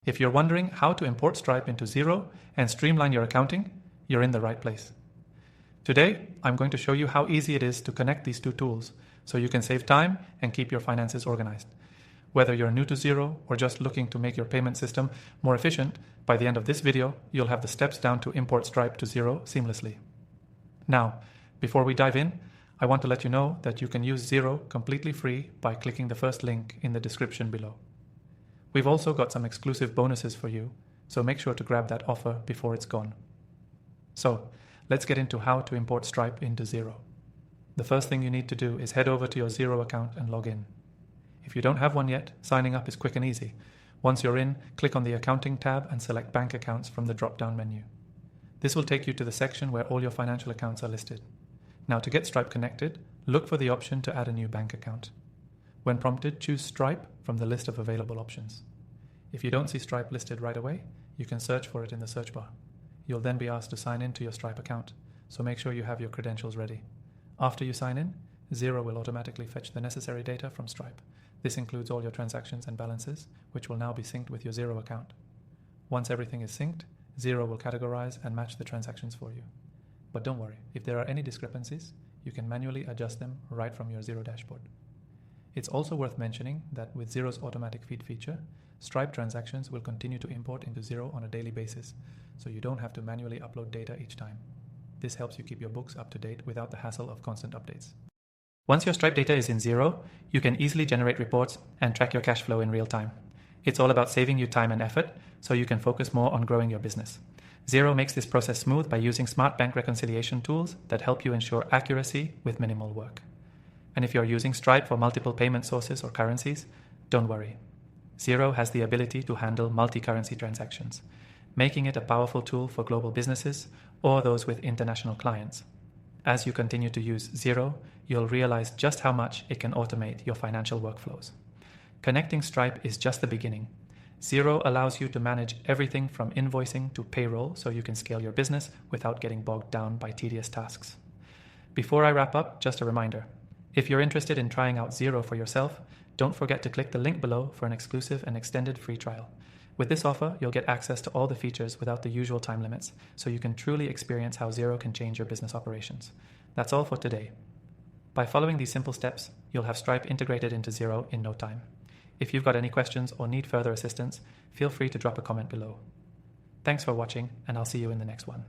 If you're wondering how to import Stripe into Xero and streamline your accounting, you're in the right place. Today, I'm going to show you how easy it is to connect these two tools so you can save time and keep your finances organized. Whether you're new to Xero or just looking to make your payment system more efficient, by the end of this video, you'll have the steps down to import Stripe to Xero seamlessly. Now, before we dive in, I want to let you know that you can use Xero completely free by clicking the first link in the description below. We've also got some exclusive bonuses for you, so make sure to grab that offer before it's gone. So, let's get into how to import Stripe into Xero. The first thing you need to do is head over to your Xero account and log in. If you don't have one yet, signing up is quick and easy. Once you're in, click on the Accounting tab and select Bank Accounts from the drop-down menu. This will take you to the section where all your financial accounts are listed. Now, to get Stripe connected, look for the option to add a new bank account. When prompted, choose Stripe from the list of available options. If you don't see Stripe listed right away, you can search for it in the search bar. You'll then be asked to sign in to your Stripe account, so make sure you have your credentials ready. After you sign in, Xero will automatically fetch the necessary data from Stripe. This includes all your transactions and balances, which will now be synced with your Xero account. Once everything is synced, Xero will categorize and match the transactions for you. But don't worry, if there are any discrepancies, you can manually adjust them right from your Xero dashboard. It's also worth mentioning that with Xero's automatic feed feature, Stripe transactions will continue to import into Xero on a daily basis, so you don't have to manually upload data each time. This helps you keep your books up to date without the hassle of constant updates. Once your Stripe data is in Xero, you can easily generate reports and track your cash flow in real time. It's all about saving you time and effort, so you can focus more on growing your business. Xero makes this process smooth by using smart bank reconciliation tools that help you ensure accuracy with minimal work. And if you're using Stripe for multiple payment sources or currencies, don't worry. Xero has the ability to handle multi-currency transactions, making it a powerful tool for global businesses or those with international clients. As you continue to use Xero, you'll realize just how much it can automate your financial workflows. Connecting Stripe is just the beginning. Xero allows you to manage everything from invoicing to payroll so you can scale your business without getting bogged down by tedious tasks. Before I wrap up, just a reminder. If you're interested in trying out Xero for yourself, don't forget to click the link below for an exclusive and extended free trial. With this offer, you'll get access to all the features without the usual time limits, so you can truly experience how Xero can change your business operations. That's all for today. By following these simple steps, you'll have Stripe integrated into Xero in no time. If you've got any questions or need further assistance, feel free to drop a comment below. Thanks for watching, and I'll see you in the next one.